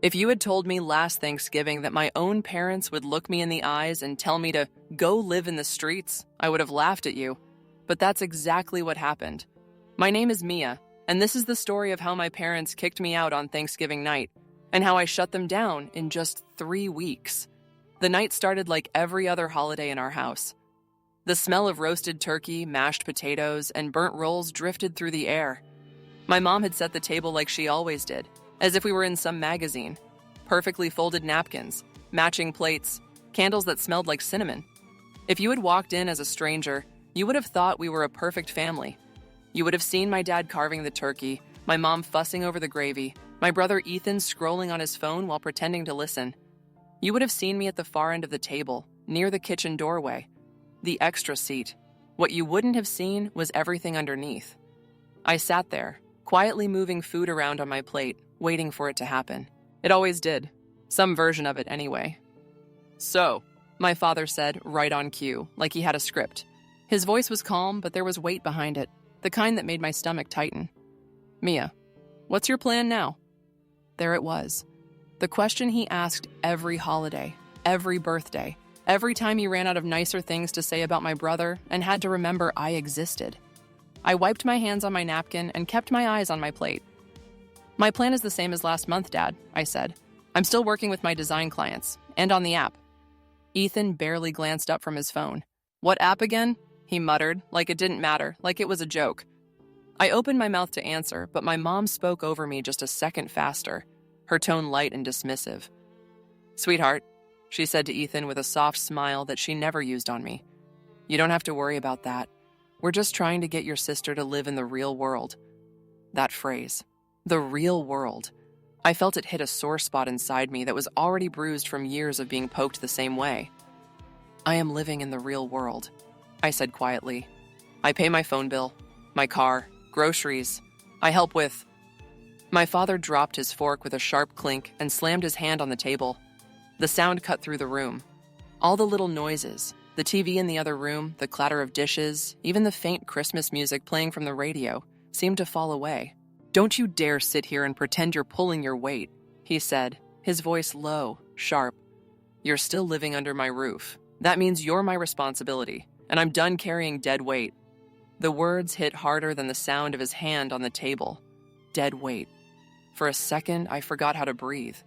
If you had told me last Thanksgiving that my own parents would look me in the eyes and tell me to go live in the streets, I would have laughed at you. But that's exactly what happened. My name is Mia, and this is the story of how my parents kicked me out on Thanksgiving night, and how I shut them down in just 3 weeks. The night started like every other holiday in our house. The smell of roasted turkey, mashed potatoes, and burnt rolls drifted through the air. My mom had set the table like she always did, as if we were in some magazine. Perfectly folded napkins, matching plates, candles that smelled like cinnamon. If you had walked in as a stranger, you would have thought we were a perfect family. You would have seen my dad carving the turkey, my mom fussing over the gravy, my brother Ethan scrolling on his phone while pretending to listen. You would have seen me at the far end of the table, near the kitchen doorway, the extra seat. What you wouldn't have seen was everything underneath. I sat there, quietly moving food around on my plate, waiting for it to happen. It always did. Some version of it anyway. "So," my father said, right on cue, like he had a script. His voice was calm, but there was weight behind it, the kind that made my stomach tighten. "Mia, what's your plan now?" There it was. The question he asked every holiday, every birthday, every time he ran out of nicer things to say about my brother and had to remember I existed. I wiped my hands on my napkin and kept my eyes on my plate. "My plan is the same as last month, Dad," I said. "I'm still working with my design clients, and on the app." Ethan barely glanced up from his phone. "What app again?" he muttered, like it didn't matter, like it was a joke. I opened my mouth to answer, but my mom spoke over me just a second faster, her tone light and dismissive. "Sweetheart," she said to Ethan with a soft smile that she never used on me, "you don't have to worry about that. We're just trying to get your sister to live in the real world." That phrase, the real world. I felt it hit a sore spot inside me that was already bruised from years of being poked the same way. "I am living in the real world," I said quietly. "I pay my phone bill, my car, groceries. I help with..." My father dropped his fork with a sharp clink and slammed his hand on the table. The sound cut through the room. All the little noises, the TV in the other room, the clatter of dishes, even the faint Christmas music playing from the radio, seemed to fall away. "Don't you dare sit here and pretend you're pulling your weight," he said, his voice low, sharp. "You're still living under my roof. That means you're my responsibility, and I'm done carrying dead weight." The words hit harder than the sound of his hand on the table. Dead weight. For a second, I forgot how to breathe.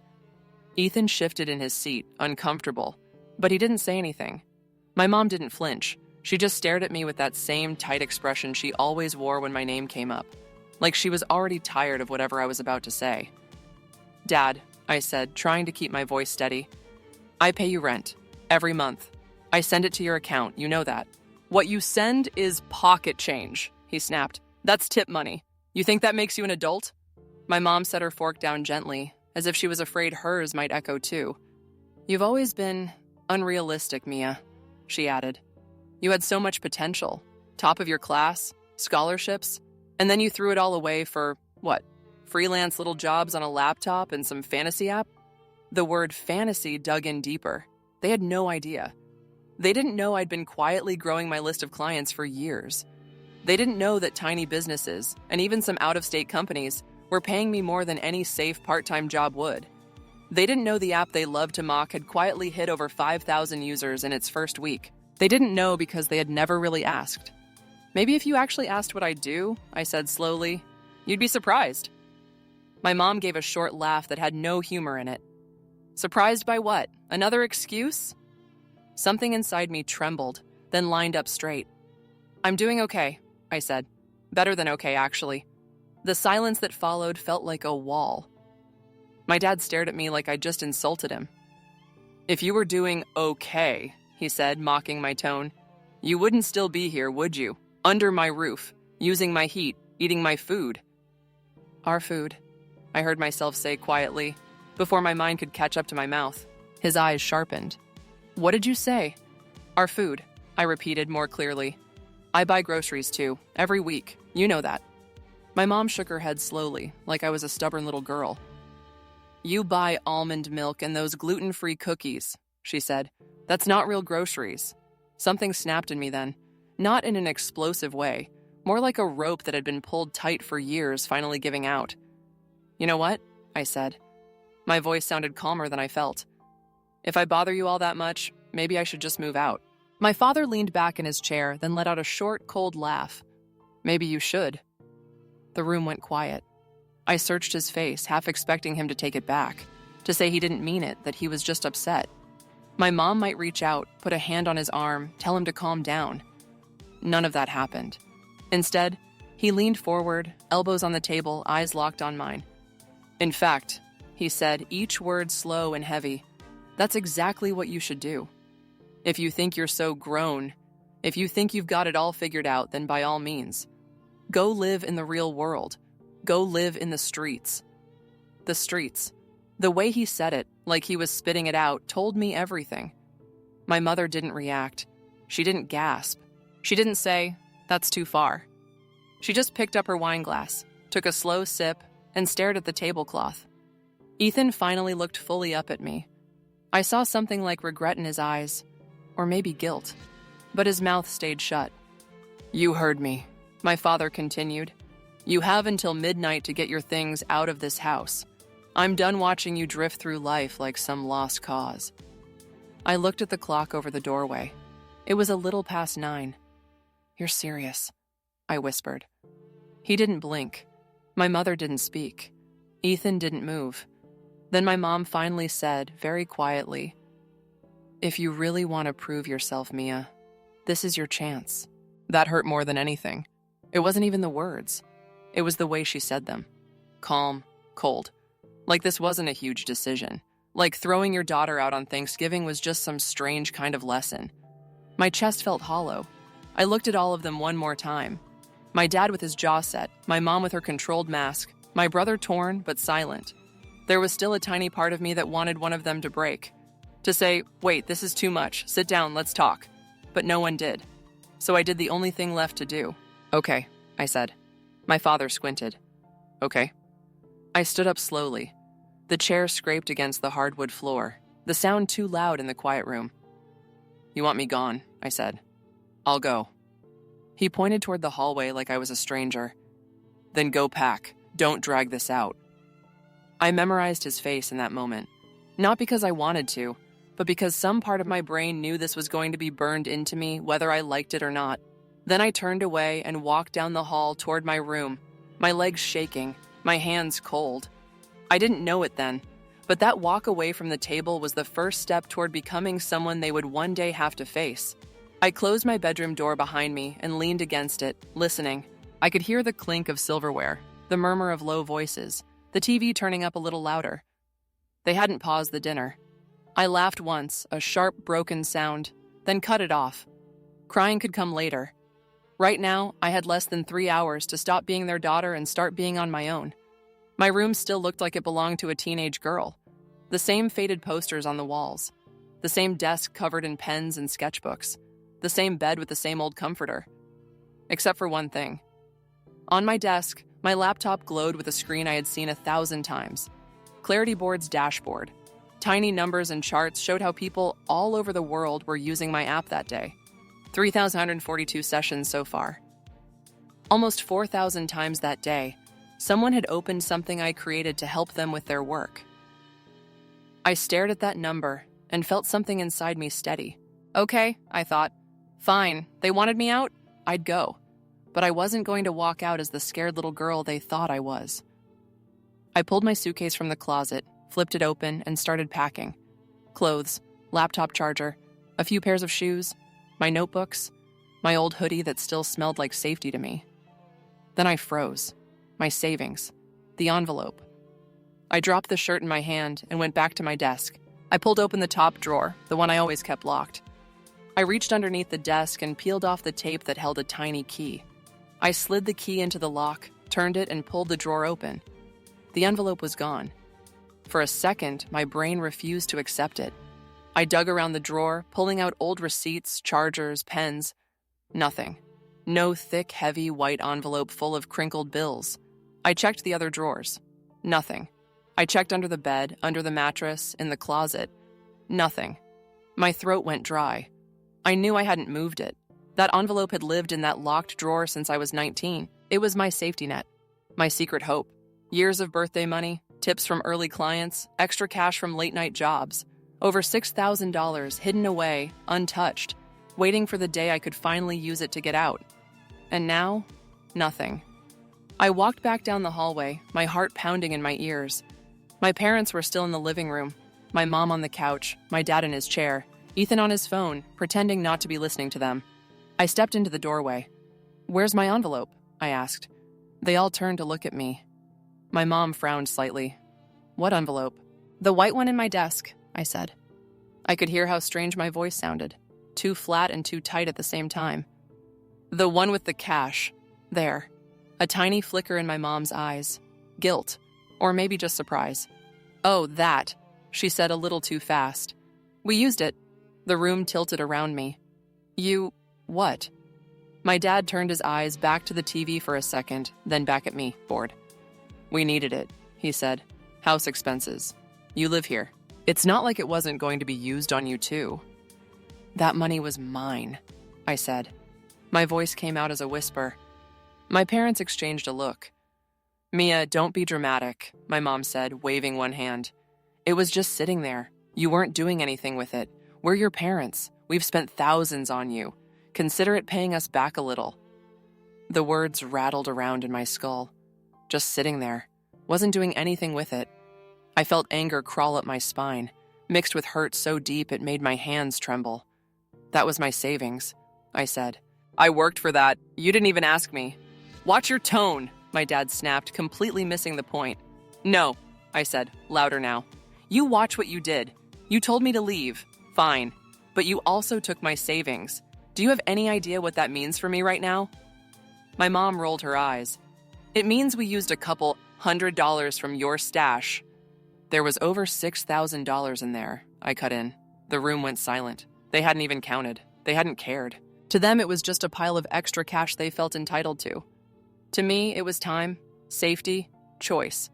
Ethan shifted in his seat, uncomfortable, but he didn't say anything. My mom didn't flinch. She just stared at me with that same tight expression she always wore when my name came up, like she was already tired of whatever I was about to say. "Dad," I said, trying to keep my voice steady, "I pay you rent, every month. I send it to your account, you know that." "What you send is pocket change," he snapped. "That's tip money. You think that makes you an adult?" My mom set her fork down gently, as if she was afraid hers might echo too. "You've always been unrealistic, Mia," she added. "You had so much potential. Top of your class, scholarships, and then you threw it all away for, what, freelance little jobs on a laptop and some fantasy app?" The word fantasy dug in deeper. They had no idea. They didn't know I'd been quietly growing my list of clients for years. They didn't know that tiny businesses, and even some out-of-state companies, were paying me more than any safe part-time job would. They didn't know the app they loved to mock had quietly hit over 5,000 users in its first week. They didn't know because they had never really asked. "Maybe if you actually asked what I do," I said slowly, "you'd be surprised." My mom gave a short laugh that had no humor in it. "Surprised by what? Another excuse?" Something inside me trembled, then lined up straight. "I'm doing okay," I said. "Better than okay, actually." The silence that followed felt like a wall. My dad stared at me like I'd just insulted him. "If you were doing okay," he said, mocking my tone, "you wouldn't still be here, would you? Under my roof, using my heat, eating my food." "Our food," I heard myself say quietly, before my mind could catch up to my mouth. His eyes sharpened. "What did you say?" "Our food," I repeated more clearly. "I buy groceries too, every week. You know that." My mom shook her head slowly, like I was a stubborn little girl. "You buy almond milk and those gluten-free cookies," she said. "That's not real groceries." Something snapped in me then, not in an explosive way, more like a rope that had been pulled tight for years finally giving out. "You know what?" I said. My voice sounded calmer than I felt. If I bother you all that much, maybe I should just move out. My father leaned back in his chair, then let out a short, cold laugh. Maybe you should. The room went quiet. I searched his face, half expecting him to take it back, to say he didn't mean it, that he was just upset. My mom might reach out, put a hand on his arm, tell him to calm down. None of that happened. Instead, he leaned forward, elbows on the table, eyes locked on mine. In fact, he said, each word slow and heavy, that's exactly what you should do. If you think you're so grown, if you think you've got it all figured out, then by all means, go live in the real world. Go live in the streets. The streets. The way he said it, like he was spitting it out, told me everything. My mother didn't react. She didn't gasp. She didn't say, that's too far. She just picked up her wine glass, took a slow sip, and stared at the tablecloth. Ethan finally looked fully up at me. I saw something like regret in his eyes, or maybe guilt, but his mouth stayed shut. You heard me, my father continued. You have until midnight to get your things out of this house. I'm done watching you drift through life like some lost cause. I looked at the clock over the doorway. It was a little past 9. You're serious, I whispered. He didn't blink. My mother didn't speak. Ethan didn't move. Then my mom finally said, very quietly, if you really want to prove yourself, Mia, this is your chance. That hurt more than anything. It wasn't even the words. It was the way she said them. Calm, cold. Like this wasn't a huge decision. Like throwing your daughter out on Thanksgiving was just some strange kind of lesson. My chest felt hollow. I looked at all of them one more time. My dad with his jaw set, my mom with her controlled mask, my brother torn but silent. There was still a tiny part of me that wanted one of them to break. To say, wait, this is too much. Sit down, let's talk. But no one did. So I did the only thing left to do. Okay, I said. My father squinted. Okay. I stood up slowly. The chair scraped against the hardwood floor, the sound too loud in the quiet room. You want me gone, I said. I'll go. He pointed toward the hallway like I was a stranger. Then go pack. Don't drag this out. I memorized his face in that moment. Not because I wanted to, but because some part of my brain knew this was going to be burned into me, whether I liked it or not. Then I turned away and walked down the hall toward my room, my legs shaking, my hands cold. I didn't know it then, but that walk away from the table was the first step toward becoming someone they would one day have to face. I closed my bedroom door behind me and leaned against it, listening. I could hear the clink of silverware, the murmur of low voices, the TV turning up a little louder. They hadn't paused the dinner. I laughed once, a sharp, broken sound, then cut it off. Crying could come later. Right now, I had less than 3 hours to stop being their daughter and start being on my own. My room still looked like it belonged to a teenage girl. The same faded posters on the walls. The same desk covered in pens and sketchbooks. The same bed with the same old comforter. Except for one thing. On my desk, my laptop glowed with a screen I had seen 1,000 times. Clarity Board's dashboard. Tiny numbers and charts showed how people all over the world were using my app that day. 3,142 sessions so far. Almost 4,000 times that day, someone had opened something I created to help them with their work. I stared at that number and felt something inside me steady. Okay, I thought. Fine, they wanted me out? I'd go. But I wasn't going to walk out as the scared little girl they thought I was. I pulled my suitcase from the closet, flipped it open, and started packing. Clothes, laptop charger, a few pairs of shoes, my notebooks, my old hoodie that still smelled like safety to me. Then I froze. My savings. The envelope. I dropped the shirt in my hand and went back to my desk. I pulled open the top drawer, the one I always kept locked. I reached underneath the desk and peeled off the tape that held a tiny key. I slid the key into the lock, turned it, and pulled the drawer open. The envelope was gone. For a second, my brain refused to accept it. I dug around the drawer, pulling out old receipts, chargers, pens. Nothing. No thick, heavy, white envelope full of crinkled bills. I checked the other drawers. Nothing. I checked under the bed, under the mattress, in the closet. Nothing. My throat went dry. I knew I hadn't moved it. That envelope had lived in that locked drawer since I was 19. It was my safety net. My secret hope. Years of birthday money, Tips from early clients, extra cash from late-night jobs. Over $6,000 hidden away, untouched, waiting for the day I could finally use it to get out. And now, nothing. I walked back down the hallway, my heart pounding in my ears. My parents were still in the living room, my mom on the couch, my dad in his chair, Ethan on his phone, pretending not to be listening to them. I stepped into the doorway. "Where's my envelope?" I asked. They all turned to look at me. My mom frowned slightly. "What envelope?" "The white one in my desk," I said. I could hear how strange my voice sounded, too flat and too tight at the same time. "The one with the cash. There." A tiny flicker in my mom's eyes. Guilt. Or maybe just surprise. "Oh, that," she said a little too fast. "We used it." The room tilted around me. "You... what?" My dad turned his eyes back to the TV for a second, then back at me, bored. "We needed it," he said. "House expenses. You live here. It's not like it wasn't going to be used on you too." "That money was mine," I said. My voice came out as a whisper. My parents exchanged a look. "Mia, don't be dramatic," my mom said, waving one hand. "It was just sitting there. You weren't doing anything with it. We're your parents. We've spent thousands on you. Consider it paying us back a little." The words rattled around in my skull. Just sitting there. Wasn't doing anything with it. I felt anger crawl up my spine, mixed with hurt so deep it made my hands tremble. "That was my savings," I said. "I worked for that. You didn't even ask me." "Watch your tone," my dad snapped, completely missing the point. "No," I said, louder now. "You watch what you did. You told me to leave. Fine. But you also took my savings. Do you have any idea what that means for me right now?" My mom rolled her eyes. "It means we used a couple $100 from your stash." "There was over $6,000 in there," I cut in. The room went silent. They hadn't even counted. They hadn't cared. To them, it was just a pile of extra cash they felt entitled to. To me, it was time, safety, choice.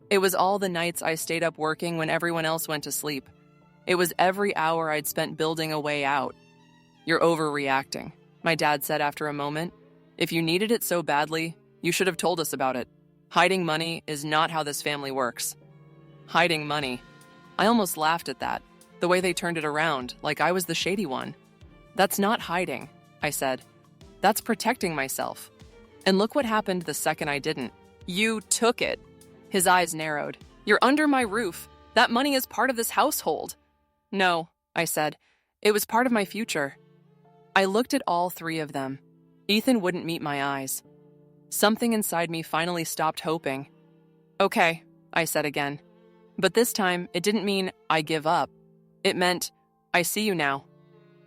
It was all the nights I stayed up working when everyone else went to sleep. It was every hour I'd spent building a way out. "You're overreacting," my dad said after a moment. "If you needed it so badly, you should have told us about it. Hiding money is not how this family works." Hiding money. I almost laughed at that, the way they turned it around, like I was the shady one. "That's not hiding," I said. "That's protecting myself. And look what happened the second I didn't. You took it." His eyes narrowed. "You're under my roof. That money is part of this household." "No," I said. "It was part of my future." I looked at all three of them. Ethan wouldn't meet my eyes. Something inside me finally stopped hoping. "Okay," I said again. But this time, it didn't mean I give up. It meant, I see you now.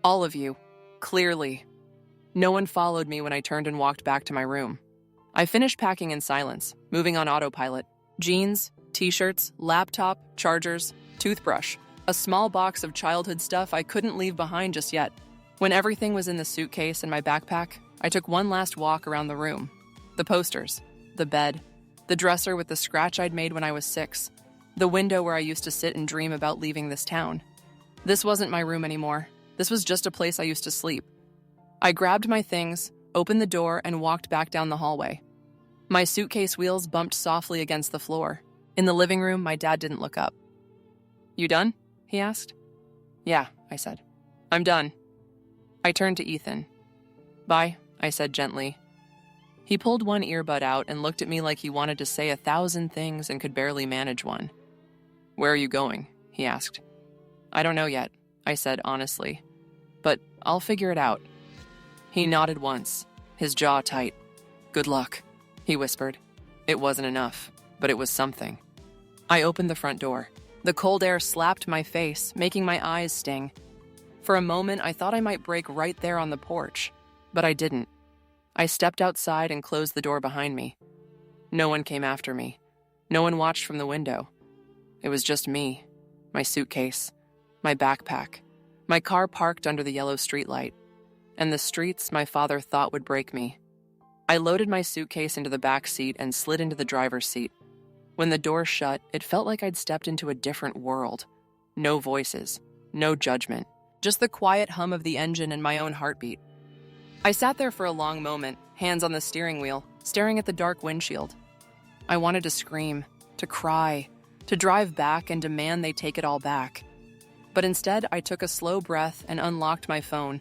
All of you. Clearly. No one followed me when I turned and walked back to my room. I finished packing in silence, moving on autopilot. Jeans, t-shirts, laptop, chargers, toothbrush. A small box of childhood stuff I couldn't leave behind just yet. When everything was in the suitcase and my backpack, I took one last walk around the room. The posters, the bed, the dresser with the scratch I'd made when I was 6, the window where I used to sit and dream about leaving this town. This wasn't my room anymore. This was just a place I used to sleep. I grabbed my things, opened the door, and walked back down the hallway. My suitcase wheels bumped softly against the floor. In the living room, my dad didn't look up. "You done?" he asked. "Yeah," I said. "I'm done." I turned to Ethan. "Bye," I said gently. He pulled one earbud out and looked at me like he wanted to say 1,000 things and could barely manage one. "Where are you going?" he asked. "I don't know yet," I said honestly. "But I'll figure it out." He nodded once, his jaw tight. "Good luck," he whispered. It wasn't enough, but it was something. I opened the front door. The cold air slapped my face, making my eyes sting. For a moment, I thought I might break right there on the porch, but I didn't. I stepped outside and closed the door behind me. No one came after me. No one watched from the window. It was just me, my suitcase, my backpack, my car parked under the yellow streetlight, and the streets my father thought would break me. I loaded my suitcase into the back seat and slid into the driver's seat. When the door shut, it felt like I'd stepped into a different world. No voices, no judgment, just the quiet hum of the engine and my own heartbeat. I sat there for a long moment, hands on the steering wheel, staring at the dark windshield. I wanted to scream, to cry, to drive back and demand they take it all back. But instead, I took a slow breath and unlocked my phone.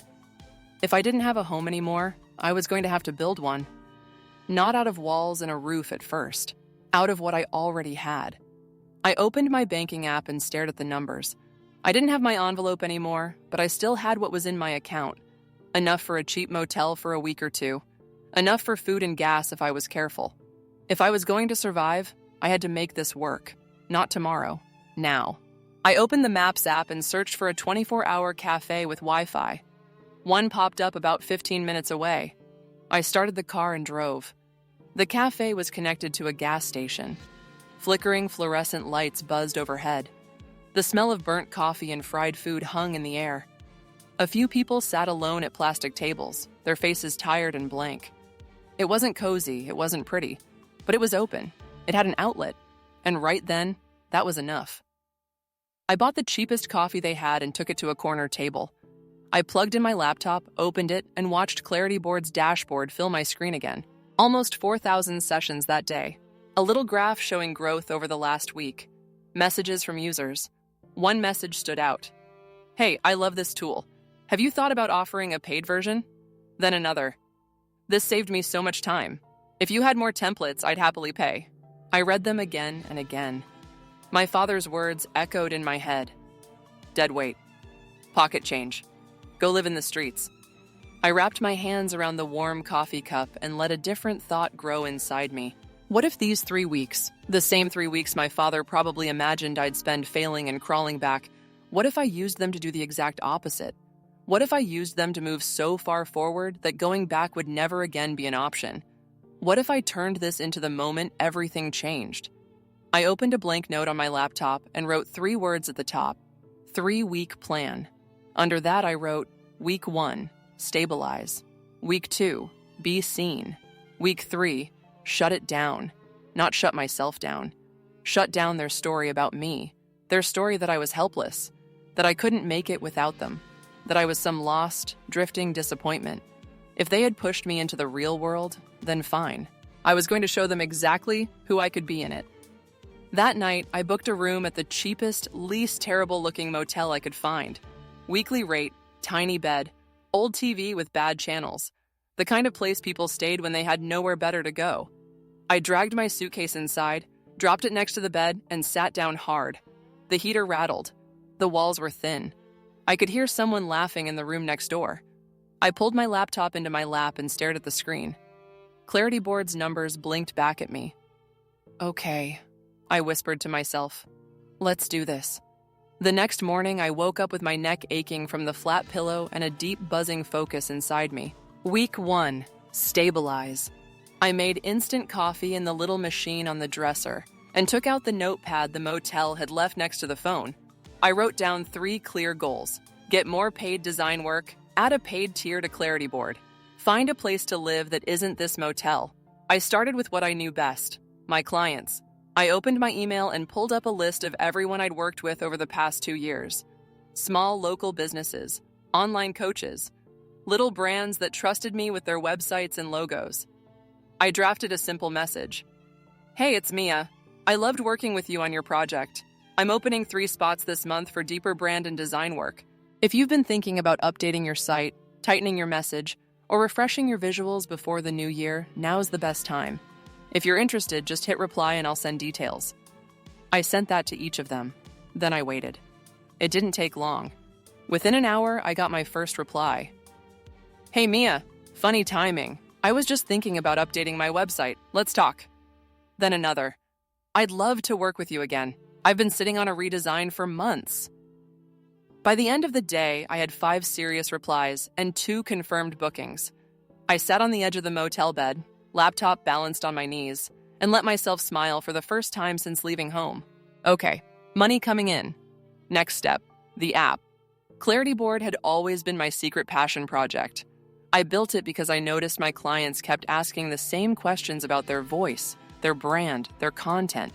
If I didn't have a home anymore, I was going to have to build one. Not out of walls and a roof at first, out of what I already had. I opened my banking app and stared at the numbers. I didn't have my envelope anymore, but I still had what was in my account. Enough for a cheap motel for a week or two. Enough for food and gas if I was careful. If I was going to survive, I had to make this work. Not tomorrow. Now. I opened the Maps app and searched for a 24-hour cafe with Wi-Fi. One popped up about 15 minutes away. I started the car and drove. The cafe was connected to a gas station. Flickering fluorescent lights buzzed overhead. The smell of burnt coffee and fried food hung in the air. A few people sat alone at plastic tables, their faces tired and blank. It wasn't cozy, it wasn't pretty, but it was open. It had an outlet. And right then, that was enough. I bought the cheapest coffee they had and took it to a corner table. I plugged in my laptop, opened it, and watched Clarity Board's dashboard fill my screen again. Almost 4,000 sessions that day. A little graph showing growth over the last week. Messages from users. One message stood out. "Hey, I love this tool. Have you thought about offering a paid version?" Then another. "This saved me so much time. If you had more templates, I'd happily pay." I read them again and again. My father's words echoed in my head. Dead weight. Pocket change. Go live in the streets. I wrapped my hands around the warm coffee cup and let a different thought grow inside me. What if these 3 weeks, the same 3 weeks my father probably imagined I'd spend failing and crawling back, what if I used them to do the exact opposite? What if I used them to move so far forward that going back would never again be an option? What if I turned this into the moment everything changed? I opened a blank note on my laptop and wrote 3 words at the top. 3-week plan. Under that I wrote, Week 1, stabilize. Week 2, be seen. Week 3, shut it down. Not shut myself down. Shut down their story about me. Their story that I was helpless. That I couldn't make it without them. That I was some lost, drifting disappointment. If they had pushed me into the real world, then fine. I was going to show them exactly who I could be in it. That night, I booked a room at the cheapest, least terrible-looking motel I could find. Weekly rate, tiny bed, old TV with bad channels. The kind of place people stayed when they had nowhere better to go. I dragged my suitcase inside, dropped it next to the bed, and sat down hard. The heater rattled. The walls were thin. I could hear someone laughing in the room next door. I pulled my laptop into my lap and stared at the screen. Clarity Board's numbers blinked back at me. Okay. I whispered to myself, let's do this. The next morning, I woke up with my neck aching from the flat pillow and a deep buzzing focus inside me. Week 1, stabilize. I made instant coffee in the little machine on the dresser and took out the notepad the motel had left next to the phone. I wrote down 3 clear goals. Get more paid design work, add a paid tier to Clarity Board. Find a place to live that isn't this motel. I started with what I knew best, my clients. I opened my email and pulled up a list of everyone I'd worked with over the past 2 years. Small local businesses, online coaches, little brands that trusted me with their websites and logos. I drafted a simple message. Hey, it's Mia. I loved working with you on your project. I'm opening 3 spots this month for deeper brand and design work. If you've been thinking about updating your site, tightening your message, or refreshing your visuals before the new year, now's the best time. If you're interested, just hit reply and I'll send details. I sent that to each of them. Then I waited. It didn't take long. Within an hour, I got my first reply. Hey Mia, funny timing. I was just thinking about updating my website. Let's talk. Then another. I'd love to work with you again. I've been sitting on a redesign for months. By the end of the day, I had 5 serious replies and 2 confirmed bookings. I sat on the edge of the motel bed, laptop balanced on my knees, and let myself smile for the first time since leaving home. Okay, money coming in. Next step, the app. Clarity Board had always been my secret passion project. I built it because I noticed my clients kept asking the same questions about their voice, their brand, their content.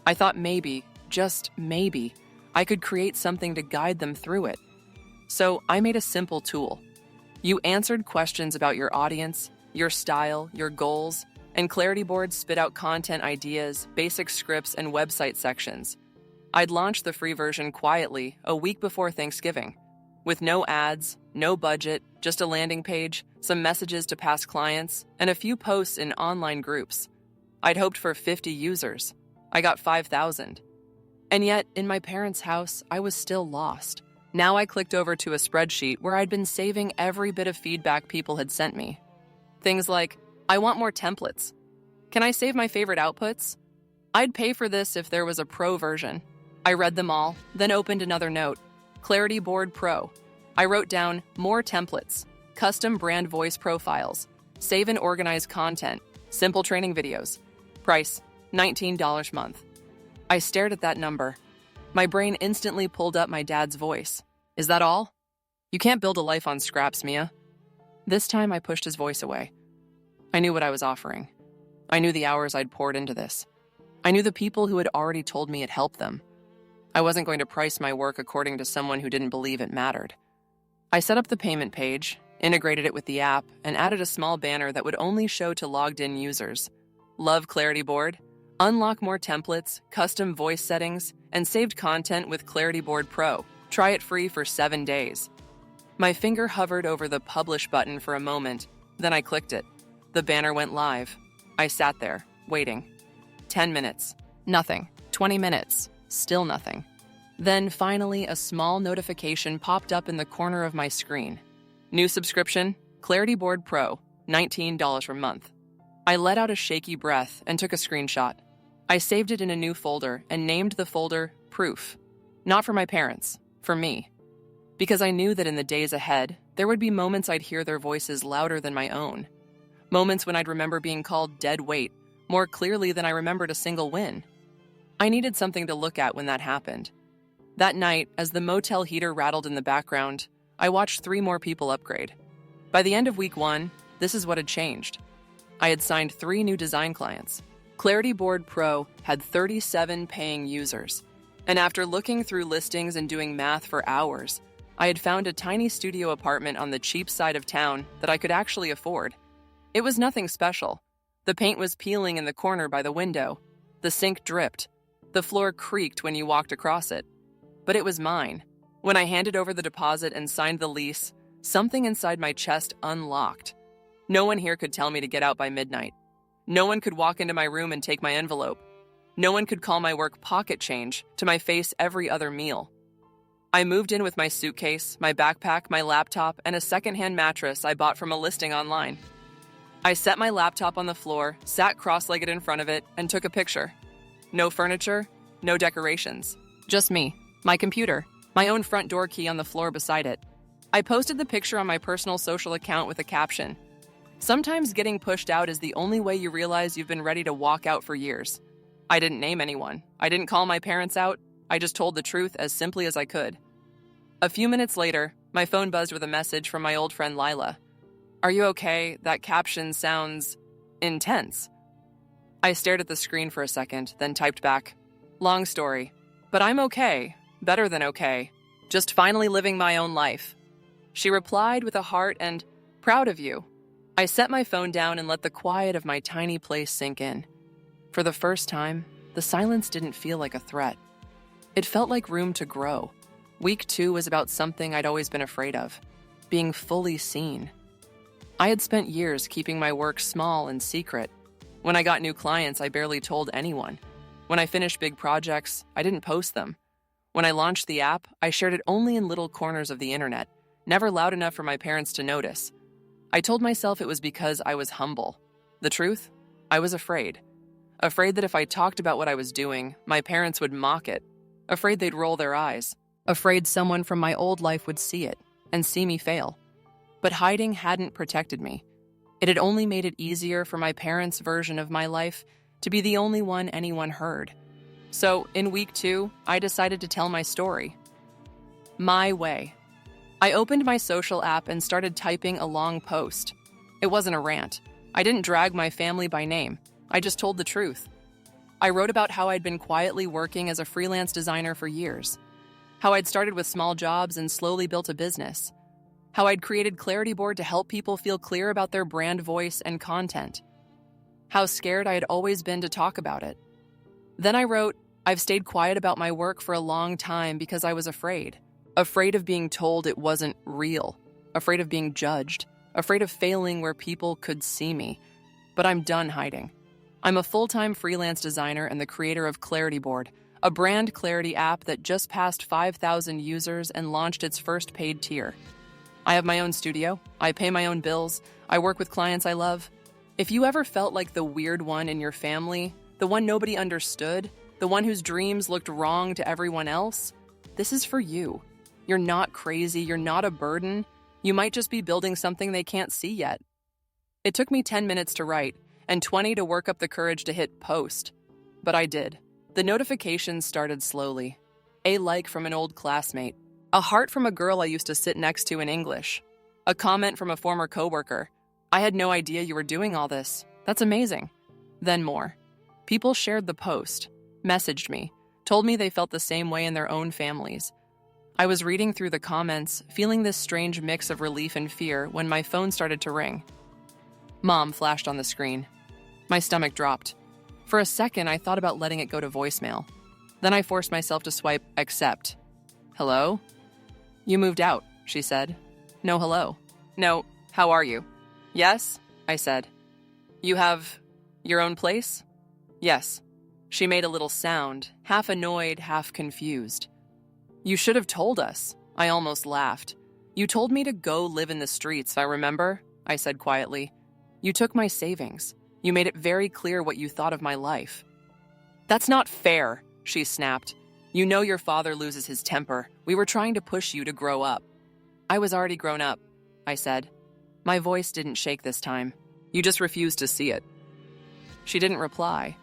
I thought maybe, just maybe, I could create something to guide them through it. So I made a simple tool. You answered questions about your audience, your style, your goals, and Clarity Board spit out content ideas, basic scripts, and website sections. I'd launched the free version quietly a week before Thanksgiving, with no ads, no budget, just a landing page, some messages to past clients, and a few posts in online groups. I'd hoped for 50 users. I got 5,000. And yet, in my parents' house, I was still lost. Now I clicked over to a spreadsheet where I'd been saving every bit of feedback people had sent me. Things like, I want more templates. Can I save my favorite outputs? I'd pay for this if there was a pro version. I read them all, then opened another note. Clarity Board Pro. I wrote down more templates, custom brand voice profiles, save and organize content, simple training videos. Price, $19 a month. I stared at that number. My brain instantly pulled up my dad's voice. Is that all? You can't build a life on scraps, Mia. This time I pushed his voice away. I knew what I was offering. I knew the hours I'd poured into this. I knew the people who had already told me it helped them. I wasn't going to price my work according to someone who didn't believe it mattered. I set up the payment page, integrated it with the app, and added a small banner that would only show to logged-in users. Love Clarity Board? Unlock more templates, custom voice settings, and saved content with Clarity Board Pro. Try it free for 7 days. My finger hovered over the Publish button for a moment, then I clicked it. The banner went live. I sat there, waiting. 10 minutes. Nothing. 20 minutes. Still nothing. Then, finally, a small notification popped up in the corner of my screen. New subscription, Clarity Board Pro, $19 per month. I let out a shaky breath and took a screenshot. I saved it in a new folder and named the folder Proof. Not for my parents, for me. Because I knew that in the days ahead, there would be moments I'd hear their voices louder than my own. Moments when I'd remember being called dead weight more clearly than I remembered a single win. I needed something to look at when that happened. That night, as the motel heater rattled in the background, I watched 3 more people upgrade. By the end of week 1, this is what had changed. I had signed 3 new design clients. Clarity Board Pro had 37 paying users. And after looking through listings and doing math for hours, I had found a tiny studio apartment on the cheap side of town that I could actually afford. It was nothing special. The paint was peeling in the corner by the window. The sink dripped. The floor creaked when you walked across it. But it was mine. When I handed over the deposit and signed the lease, something inside my chest unlocked. No one here could tell me to get out by midnight. No one could walk into my room and take my envelope. No one could call my work pocket change to my face every other meal. I moved in with my suitcase, my backpack, my laptop, and a secondhand mattress I bought from a listing online. I set my laptop on the floor, sat cross-legged in front of it, and took a picture. No furniture, no decorations. Just me, my computer, my own front door key on the floor beside it. I posted the picture on my personal social account with a caption. Sometimes getting pushed out is the only way you realize you've been ready to walk out for years. I didn't name anyone. I didn't call my parents out. I just told the truth as simply as I could. A few minutes later, my phone buzzed with a message from my old friend Lila. Are you okay? That caption sounds intense. I stared at the screen for a second, then typed back, long story, but I'm okay, better than okay, just finally living my own life. She replied with a heart and, proud of you. I set my phone down and let the quiet of my tiny place sink in. For the first time, the silence didn't feel like a threat. It felt like room to grow. Week 2 was about something I'd always been afraid of, being fully seen. I had spent years keeping my work small and secret. When I got new clients, I barely told anyone. When I finished big projects, I didn't post them. When I launched the app, I shared it only in little corners of the internet, never loud enough for my parents to notice. I told myself it was because I was humble. The truth? I was afraid. Afraid that if I talked about what I was doing, my parents would mock it. Afraid they'd roll their eyes. Afraid someone from my old life would see it and see me fail. But hiding hadn't protected me. It had only made it easier for my parents' version of my life to be the only one anyone heard. So, in week 2, I decided to tell my story. My way. I opened my social app and started typing a long post. It wasn't a rant. I didn't drag my family by name. I just told the truth. I wrote about how I'd been quietly working as a freelance designer for years. How I'd started with small jobs and slowly built a business. How I'd created Clarity Board to help people feel clear about their brand voice and content. how scared I had always been to talk about it. Then I wrote, I've stayed quiet about my work for a long time because I was afraid. Afraid of being told it wasn't real. Afraid of being judged. Afraid of failing where people could see me. But I'm done hiding. I'm a full-time freelance designer and the creator of Clarity Board, a brand clarity app that just passed 5,000 users and launched its first paid tier. I have my own studio. I pay my own bills. I work with clients I love. If you ever felt like the weird one in your family, the one nobody understood, the one whose dreams looked wrong to everyone else, this is for you. You're not crazy. You're not a burden. You might just be building something they can't see yet. It took me 10 minutes to write and 20 to work up the courage to hit post. But I did. The notifications started slowly. A like from an old classmate. A heart from a girl I used to sit next to in English. A comment from a former coworker. I had no idea you were doing all this. That's amazing. Then more. People shared the post, messaged me, told me they felt the same way in their own families. I was reading through the comments, feeling this strange mix of relief and fear when my phone started to ring. Mom flashed on the screen. My stomach dropped. For a second, I thought about letting it go to voicemail. Then I forced myself to swipe accept. Hello? You moved out, she said. No hello. No, how are you? Yes, I said. You have your own place? Yes. She made a little sound, half annoyed, half confused. You should have told us. I almost laughed. You told me to go live in the streets, I remember, I said quietly. You took my savings. You made it very clear what you thought of my life. That's not fair, she snapped. You know your father loses his temper. We were trying to push you to grow up. I was already grown up, I said. My voice didn't shake this time. You just refused to see it. She didn't reply.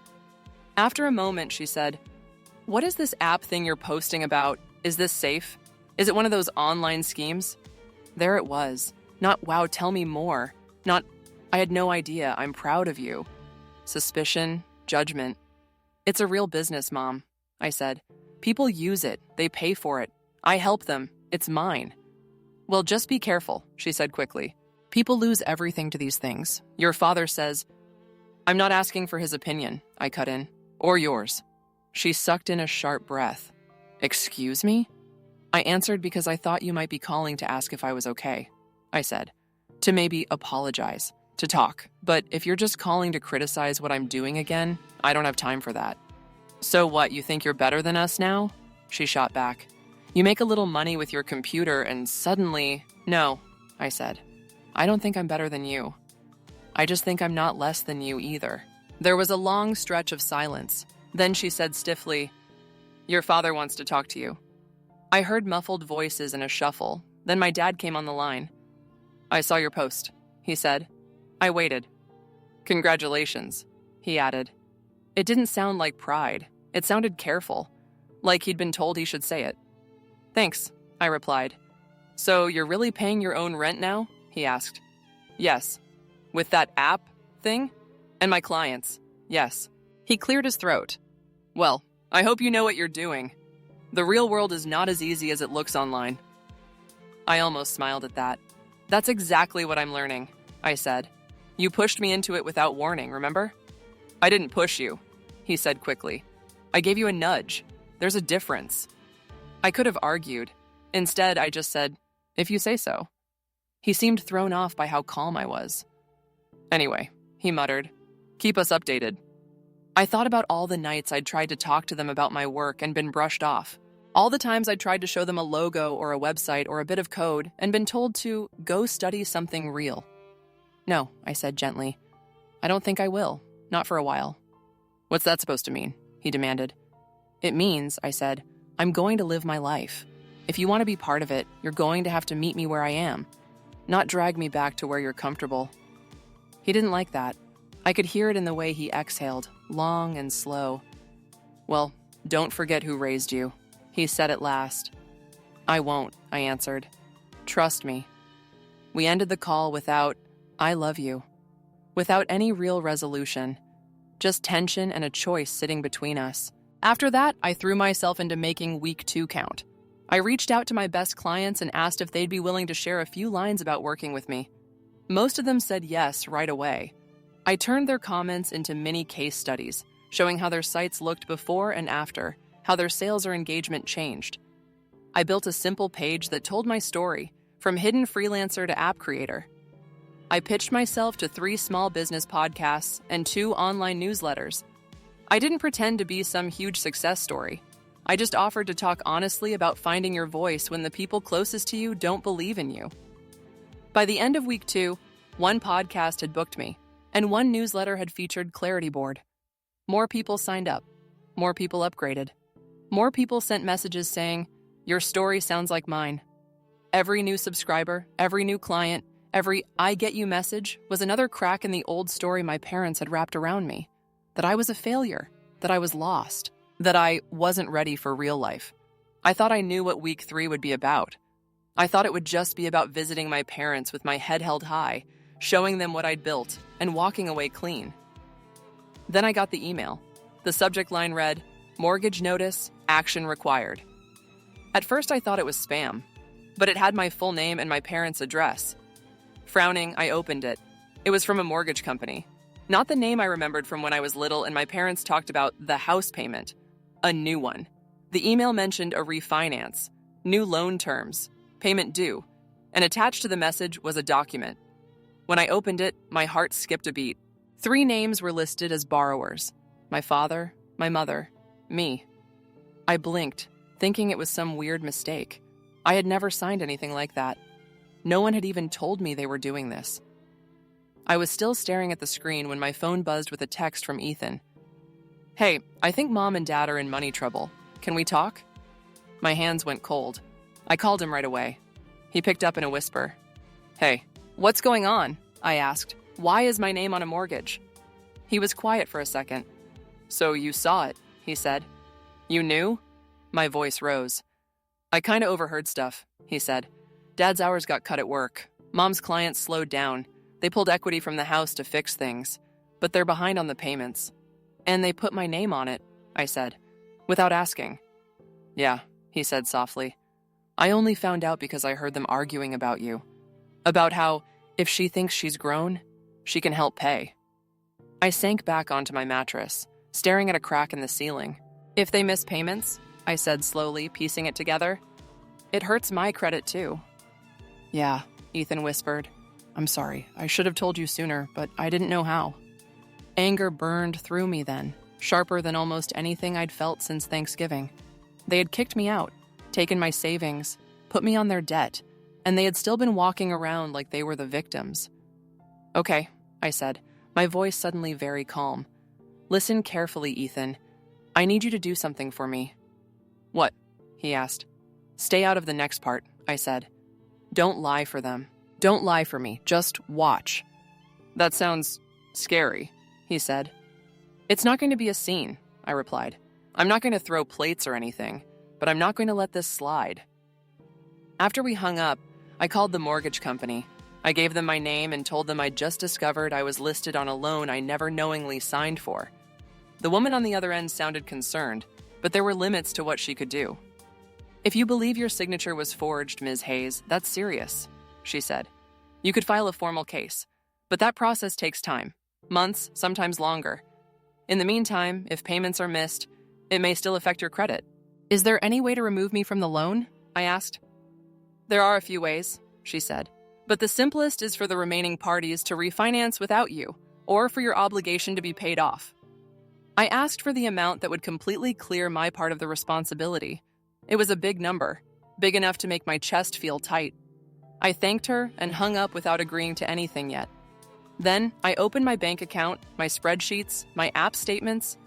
After a moment, she said, What is this app thing you're posting about? Is this safe? Is it one of those online schemes? There it was. Not, wow, tell me more. Not, I had no idea. I'm proud of you. Suspicion, judgment. It's a real business, Mom, I said. People use it. They pay for it. I help them. It's mine. Well, just be careful, she said quickly. People lose everything to these things. Your father says, I'm not asking for his opinion, I cut in. Or yours. She sucked in a sharp breath. Excuse me? I answered because I thought you might be calling to ask if I was okay, I said. To maybe apologize. To talk. But if you're just calling to criticize what I'm doing again, I don't have time for that. So what, you think you're better than us now? She shot back. You make a little money with your computer and suddenly... No, I said. I don't think I'm better than you. I just think I'm not less than you either. There was a long stretch of silence. Then she said stiffly, Your father wants to talk to you. I heard muffled voices and a shuffle. Then my dad came on the line. I saw your post, he said. I waited. Congratulations, he added. It didn't sound like pride. It sounded careful, like he'd been told he should say it. Thanks, I replied. So you're really paying your own rent now? He asked. Yes. With that app thing? And my clients. Yes. He cleared his throat. Well, I hope you know what you're doing. The real world is not as easy as it looks online. I almost smiled at that. That's exactly what I'm learning, I said. You pushed me into it without warning, remember? I didn't push you, he said quickly. I gave you a nudge. There's a difference. I could have argued. Instead, I just said, if you say so. He seemed thrown off by how calm I was. Anyway, he muttered, keep us updated. I thought about all the nights I'd tried to talk to them about my work and been brushed off. All the times I'd tried to show them a logo or a website or a bit of code and been told to go study something real. No, I said gently. I don't think I will. Not for a while. What's that supposed to mean? He demanded. It means, I said, I'm going to live my life. If you want to be part of it, you're going to have to meet me where I am, not drag me back to where you're comfortable. He didn't like that. I could hear it in the way he exhaled, long and slow. Well, don't forget who raised you, he said at last. I won't, I answered. Trust me. We ended the call without, I love you. Without any real resolution. Just tension and a choice sitting between us. After that, I threw myself into making week 2 count. I reached out to my best clients and asked if they'd be willing to share a few lines about working with me. Most of them said yes right away. I turned their comments into mini case studies, showing how their sites looked before and after, how their sales or engagement changed. I built a simple page that told my story, from hidden freelancer to app creator. I pitched myself to 3 small business podcasts and 2 online newsletters. I didn't pretend to be some huge success story. I just offered to talk honestly about finding your voice when the people closest to you don't believe in you. By the end of week 2, 1 podcast had booked me, and 1 newsletter had featured Clarity Board. More people signed up. More people upgraded. More people sent messages saying, "Your story sounds like mine." Every new subscriber, every new client, every "I get you" message was another crack in the old story my parents had wrapped around me. That I was a failure, that I was lost, that I wasn't ready for real life. I thought I knew what week 3 would be about. I thought it would just be about visiting my parents with my head held high, showing them what I'd built, and walking away clean. Then I got the email. The subject line read, "Mortgage notice, action required." At first I thought it was spam, but it had my full name and my parents' address. Frowning, I opened it. It was from a mortgage company. Not the name I remembered from when I was little and my parents talked about the house payment. A new one. The email mentioned a refinance, new loan terms, payment due, and attached to the message was a document. When I opened it, my heart skipped a beat. 3 names were listed as borrowers. My father, my mother, me. I blinked, thinking it was some weird mistake. I had never signed anything like that. No one had even told me they were doing this. I was still staring at the screen when my phone buzzed with a text from Ethan. "Hey, I think Mom and Dad are in money trouble. Can we talk?" My hands went cold. I called him right away. He picked up in a whisper. "Hey, what's going on?" I asked. "Why is my name on a mortgage?" He was quiet for a second. "So you saw it," he said. "You knew?" My voice rose. "I kinda overheard stuff," he said. "Dad's hours got cut at work. Mom's clients slowed down. They pulled equity from the house to fix things, but they're behind on the payments. And they put my name on it," I said, without asking. "Yeah," he said softly. "I only found out because I heard them arguing about you. About how, if she thinks she's grown, she can help pay." I sank back onto my mattress, staring at a crack in the ceiling. "If they miss payments," I said slowly, piecing it together, "it hurts my credit too." "Yeah," Ethan whispered. "I'm sorry. I should have told you sooner, but I didn't know how." Anger burned through me then, sharper than almost anything I'd felt since Thanksgiving. They had kicked me out, taken my savings, put me on their debt, and they had still been walking around like they were the victims. "Okay," I said, my voice suddenly very calm. "Listen carefully, Ethan. I need you to do something for me." "What?" he asked. "Stay out of the next part," I said. "Don't lie for them. Don't lie for me. Just watch." "That sounds scary," he said. "It's not going to be a scene," I replied. "I'm not going to throw plates or anything, but I'm not going to let this slide." After we hung up, I called the mortgage company. I gave them my name and told them I'd just discovered I was listed on a loan I never knowingly signed for. The woman on the other end sounded concerned, but there were limits to what she could do. "If you believe your signature was forged, Ms. Hayes, that's serious," she said. "You could file a formal case, but that process takes time. Months, sometimes longer. In the meantime, if payments are missed, it may still affect your credit." "Is there any way to remove me from the loan?" I asked. "There are a few ways," she said, "but the simplest is for the remaining parties to refinance without you, or for your obligation to be paid off." I asked for the amount that would completely clear my part of the responsibility. It was a big number, big enough to make my chest feel tight. I thanked her and hung up without agreeing to anything yet. Then I opened my bank account, my spreadsheets, my app statements.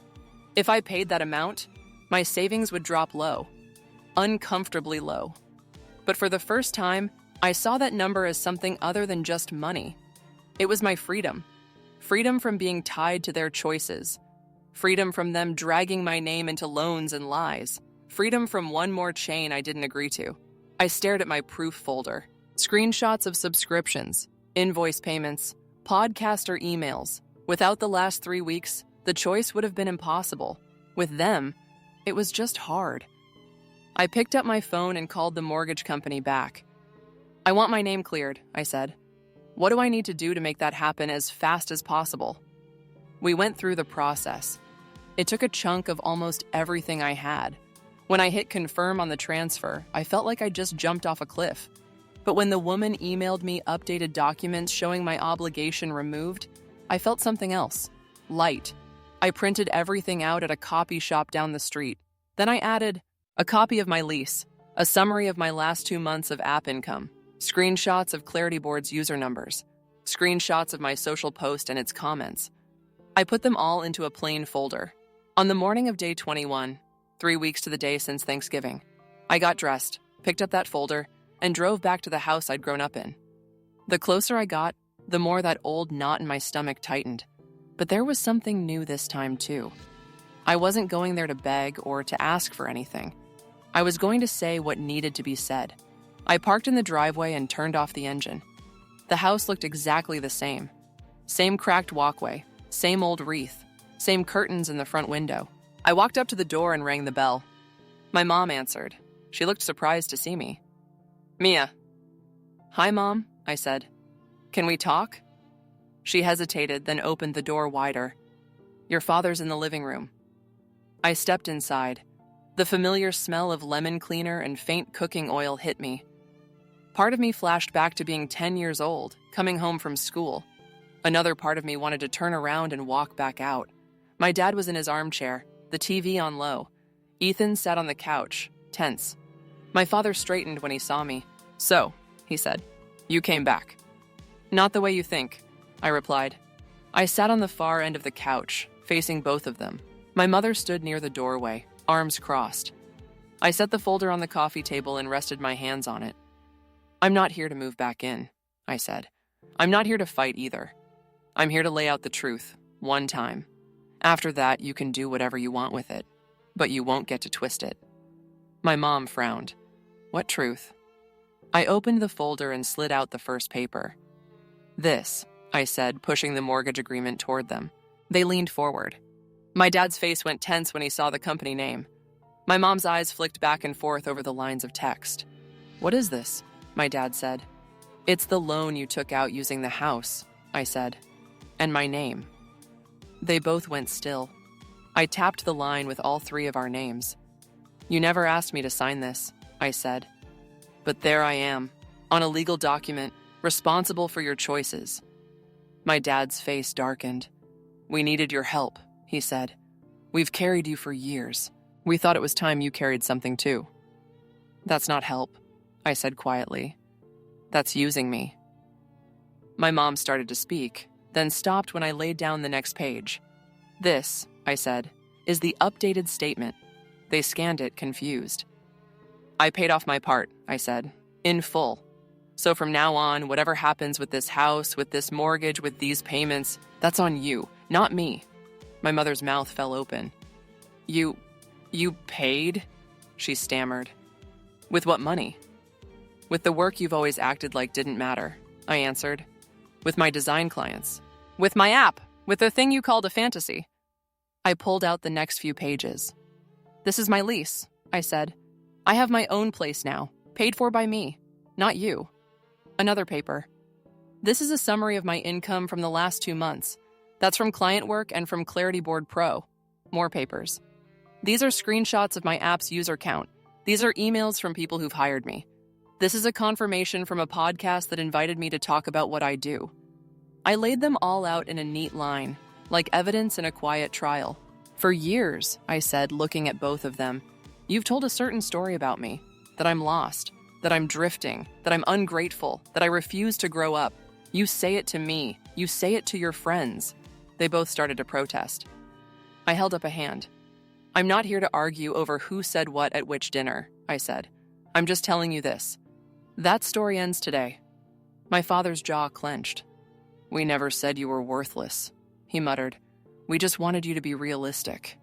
If I paid that amount, my savings would drop low, uncomfortably low. But for the first time, I saw that number as something other than just money. It was my freedom. Freedom from being tied to their choices. Freedom from them dragging my name into loans and lies. Freedom from one more chain I didn't agree to. I stared at my proof folder. Screenshots of subscriptions, invoice payments, podcaster emails. Without the last 3 weeks, the choice would have been impossible. With them, it was just hard. I picked up my phone and called the mortgage company back. "I want my name cleared," I said. "What do I need to do to make that happen as fast as possible?" We went through the process. It took a chunk of almost everything I had. When I hit confirm on the transfer, I felt like I just jumped off a cliff. But when the woman emailed me updated documents showing my obligation removed, I felt something else. Light. I printed everything out at a copy shop down the street. Then I added a copy of my lease, a summary of my last 2 months of app income, screenshots of Clarity Board's user numbers, screenshots of my social post and its comments. I put them all into a plain folder. On the morning of day 21, 3 weeks to the day since Thanksgiving, I got dressed, picked up that folder, and drove back to the house I'd grown up in. The closer I got, the more that old knot in my stomach tightened. But there was something new this time, too. I wasn't going there to beg or to ask for anything. I was going to say what needed to be said. I parked in the driveway and turned off the engine. The house looked exactly the same. Same cracked walkway, same old wreath, same curtains in the front window. I walked up to the door and rang the bell. My mom answered. She looked surprised to see me. Mia. Hi, Mom, I said. Can we talk? She hesitated, then opened the door wider. Your father's in the living room. I stepped inside. The familiar smell of lemon cleaner and faint cooking oil hit me. Part of me flashed back to being 10 years old, coming home from school. Another part of me wanted to turn around and walk back out. My dad was in his armchair, the TV on low. Ethan sat on the couch, tense. My father straightened when he saw me. So, he said, you came back. Not the way you think, I replied. I sat on the far end of the couch, facing both of them. My mother stood near the doorway, arms crossed. I set the folder on the coffee table and rested my hands on it. I'm not here to move back in, I said. I'm not here to fight either. I'm here to lay out the truth, one time. After that, you can do whatever you want with it, but you won't get to twist it. My mom frowned. What truth? I opened the folder and slid out the first paper. This, I said, pushing the mortgage agreement toward them. They leaned forward. My dad's face went tense when he saw the company name. My mom's eyes flicked back and forth over the lines of text. What is this? My dad said. It's the loan you took out using the house, I said. And my name. They both went still. I tapped the line with all three of our names. You never asked me to sign this, I said. But there I am, on a legal document, responsible for your choices. My dad's face darkened. We needed your help, he said. We've carried you for years. We thought it was time you carried something too. That's not help, I said quietly. That's using me. My mom started to speak, then stopped when I laid down the next page. This, I said, is the updated statement. They scanned it, confused. I paid off my part, I said, in full. So from now on, whatever happens with this house, with this mortgage, with these payments, that's on you, not me. My mother's mouth fell open. You paid? She stammered. With what money? With the work you've always acted like didn't matter, I answered. With my design clients. With my app. With the thing you called a fantasy. I pulled out the next few pages. This is my lease, I said. I have my own place now, paid for by me, not you. Another paper. This is a summary of my income from the last 2 months. That's from client work and from Clarity Board Pro. More papers. These are screenshots of my app's user count. These are emails from people who've hired me. This is a confirmation from a podcast that invited me to talk about what I do. I laid them all out in a neat line, like evidence in a quiet trial. For years, I said, looking at both of them, you've told a certain story about me, that I'm lost, that I'm drifting, that I'm ungrateful, that I refuse to grow up. You say it to me. You say it to your friends. They both started to protest. I held up a hand. I'm not here to argue over who said what at which dinner, I said. I'm just telling you this. That story ends today. My father's jaw clenched. We never said you were worthless, he muttered. We just wanted you to be realistic.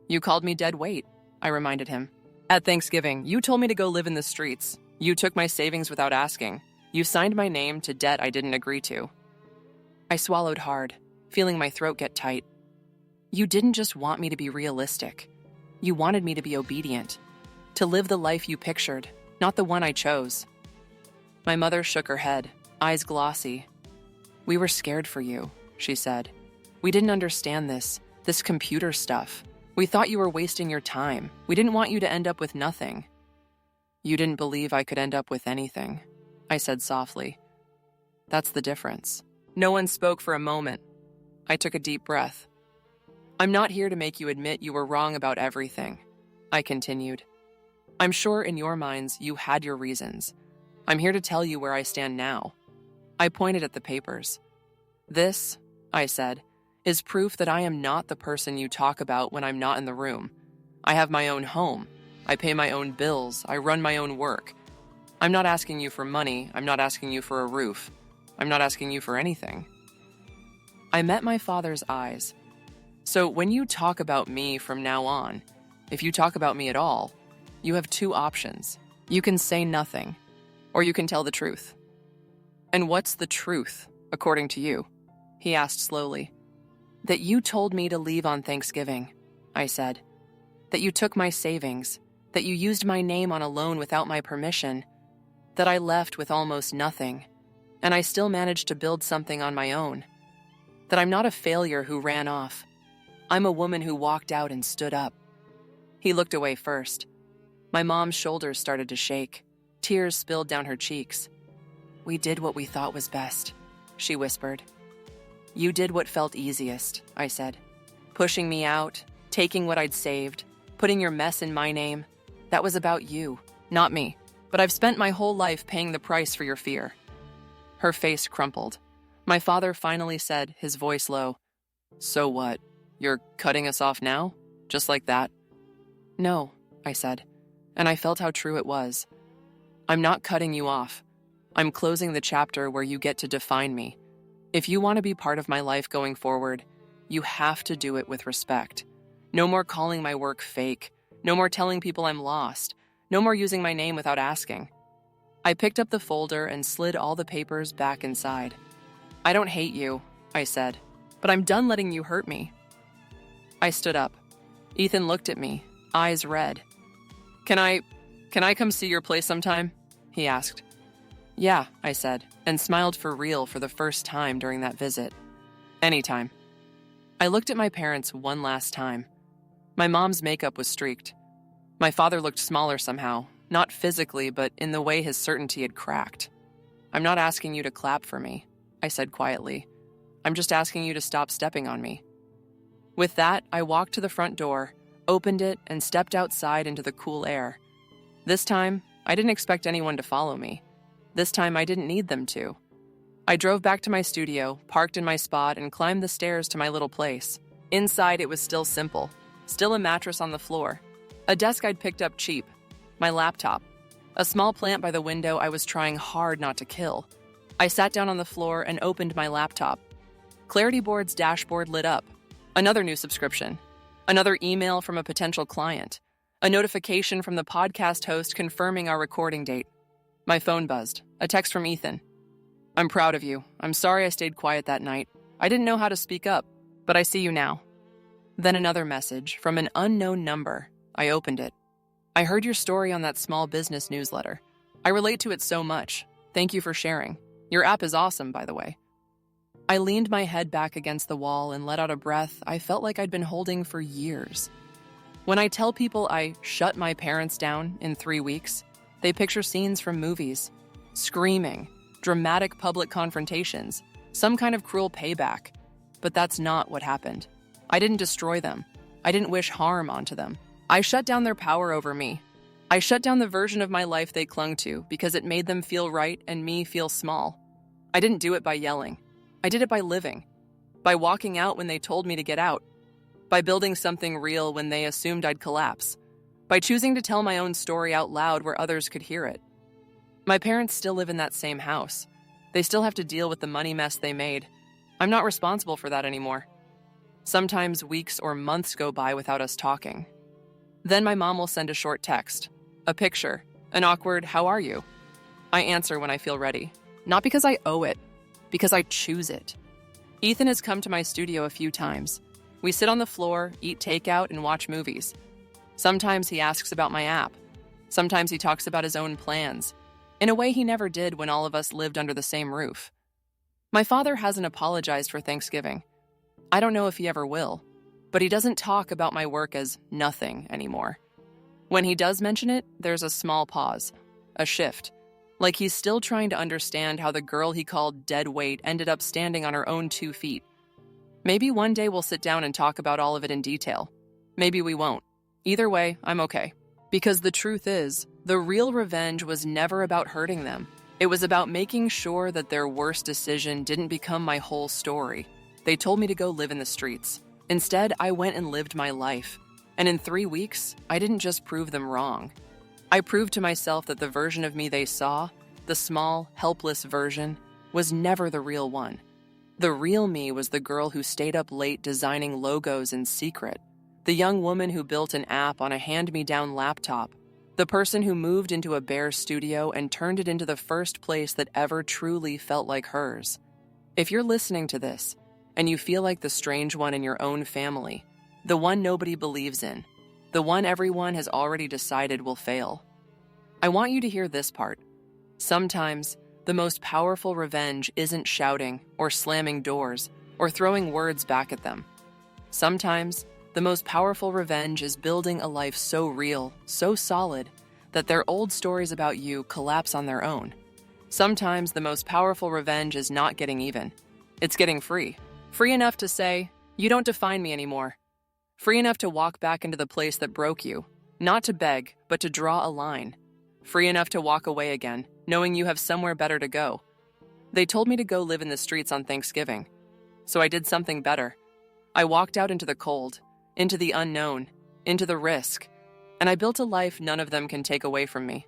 You called me dead weight, I reminded him. At Thanksgiving, you told me to go live in the streets. You took my savings without asking. You signed my name to debt I didn't agree to. I swallowed hard, feeling my throat get tight. You didn't just want me to be realistic. You wanted me to be obedient, to live the life you pictured, not the one I chose. My mother shook her head, eyes glossy. We were scared for you, she said. We didn't understand this computer stuff. We thought you were wasting your time. We didn't want you to end up with nothing." "You didn't believe I could end up with anything," I said softly. "That's the difference." No one spoke for a moment. I took a deep breath. "I'm not here to make you admit you were wrong about everything," I continued. "I'm sure in your minds you had your reasons. I'm here to tell you where I stand now." I pointed at the papers. "This," I said, "is proof that I am not the person you talk about when I'm not in the room. I have my own home. I pay my own bills. I run my own work. I'm not asking you for money. I'm not asking you for a roof. I'm not asking you for anything." I met my father's eyes. "So when you talk about me from now on, if you talk about me at all, you have two options. You can say nothing, or you can tell the truth." "And what's the truth, according to you?" he asked slowly. "That you told me to leave on Thanksgiving," I said. "That you took my savings, that you used my name on a loan without my permission, that I left with almost nothing, and I still managed to build something on my own. That I'm not a failure who ran off. I'm a woman who walked out and stood up." He looked away first. My mom's shoulders started to shake. Tears spilled down her cheeks. "We did what we thought was best," she whispered. "You did what felt easiest," I said. "Pushing me out, taking what I'd saved, putting your mess in my name. That was about you, not me. But I've spent my whole life paying the price for your fear." Her face crumpled. My father finally said, his voice low, "So what? You're cutting us off now? Just like that?" "No," I said, and I felt how true it was. "I'm not cutting you off. I'm closing the chapter where you get to define me. If you want to be part of my life going forward, you have to do it with respect. No more calling my work fake. No more telling people I'm lost. No more using my name without asking." I picked up the folder and slid all the papers back inside. "I don't hate you," I said, "but I'm done letting you hurt me." I stood up. Ethan looked at me, eyes red. Can I come see your place sometime?" he asked. "Yeah," I said, and smiled for real for the first time during that visit. "Anytime." I looked at my parents one last time. My mom's makeup was streaked. My father looked smaller somehow, not physically, but in the way his certainty had cracked. "I'm not asking you to clap for me," I said quietly. "I'm just asking you to stop stepping on me." With that, I walked to the front door, opened it, and stepped outside into the cool air. This time, I didn't expect anyone to follow me. This time, I didn't need them to. I drove back to my studio, parked in my spot, and climbed the stairs to my little place. Inside, it was still simple. Still a mattress on the floor. A desk I'd picked up cheap. My laptop. A small plant by the window I was trying hard not to kill. I sat down on the floor and opened my laptop. Clarity Board's dashboard lit up. Another new subscription. Another email from a potential client. A notification from the podcast host confirming our recording date. My phone buzzed. A text from Ethan. "I'm proud of you. I'm sorry I stayed quiet that night. I didn't know how to speak up, but I see you now." Then another message from an unknown number. I opened it. "I heard your story on that small business newsletter. I relate to it so much. Thank you for sharing. Your app is awesome, by the way." I leaned my head back against the wall and let out a breath I felt like I'd been holding for years. When I tell people I shut my parents down in 3 weeks, they picture scenes from movies. Screaming, dramatic public confrontations, some kind of cruel payback. But that's not what happened. I didn't destroy them. I didn't wish harm onto them. I shut down their power over me. I shut down the version of my life they clung to because it made them feel right and me feel small. I didn't do it by yelling. I did it by living. By walking out when they told me to get out. By building something real when they assumed I'd collapse. By choosing to tell my own story out loud where others could hear it. My parents still live in that same house. They still have to deal with the money mess they made. I'm not responsible for that anymore. Sometimes weeks or months go by without us talking. Then my mom will send a short text, a picture, an awkward, "How are you?" I answer when I feel ready. Not because I owe it, because I choose it. Ethan has come to my studio a few times. We sit on the floor, eat takeout, and watch movies. Sometimes he asks about my app. Sometimes he talks about his own plans, in a way he never did when all of us lived under the same roof. My father hasn't apologized for Thanksgiving. I don't know if he ever will, but he doesn't talk about my work as nothing anymore. When he does mention it, there's a small pause, a shift, like he's still trying to understand how the girl he called dead weight ended up standing on her own 2 feet. Maybe one day we'll sit down and talk about all of it in detail. Maybe we won't. Either way, I'm okay. Because the truth is, the real revenge was never about hurting them. It was about making sure that their worst decision didn't become my whole story. They told me to go live in the streets. Instead, I went and lived my life. And in 3 weeks, I didn't just prove them wrong. I proved to myself that the version of me they saw, the small, helpless version, was never the real one. The real me was the girl who stayed up late designing logos in secret, the young woman who built an app on a hand-me-down laptop, the person who moved into a bare studio and turned it into the first place that ever truly felt like hers. If you're listening to this, and you feel like the strange one in your own family, the one nobody believes in, the one everyone has already decided will fail, I want you to hear this part. Sometimes, the most powerful revenge isn't shouting or slamming doors or throwing words back at them. Sometimes, the most powerful revenge is building a life so real, so solid, that their old stories about you collapse on their own. Sometimes, the most powerful revenge is not getting even. It's getting free. Free enough to say, you don't define me anymore. Free enough to walk back into the place that broke you, not to beg, but to draw a line. Free enough to walk away again, knowing you have somewhere better to go. They told me to go live in the streets on Thanksgiving. So I did something better. I walked out into the cold, into the unknown, into the risk, and I built a life none of them can take away from me.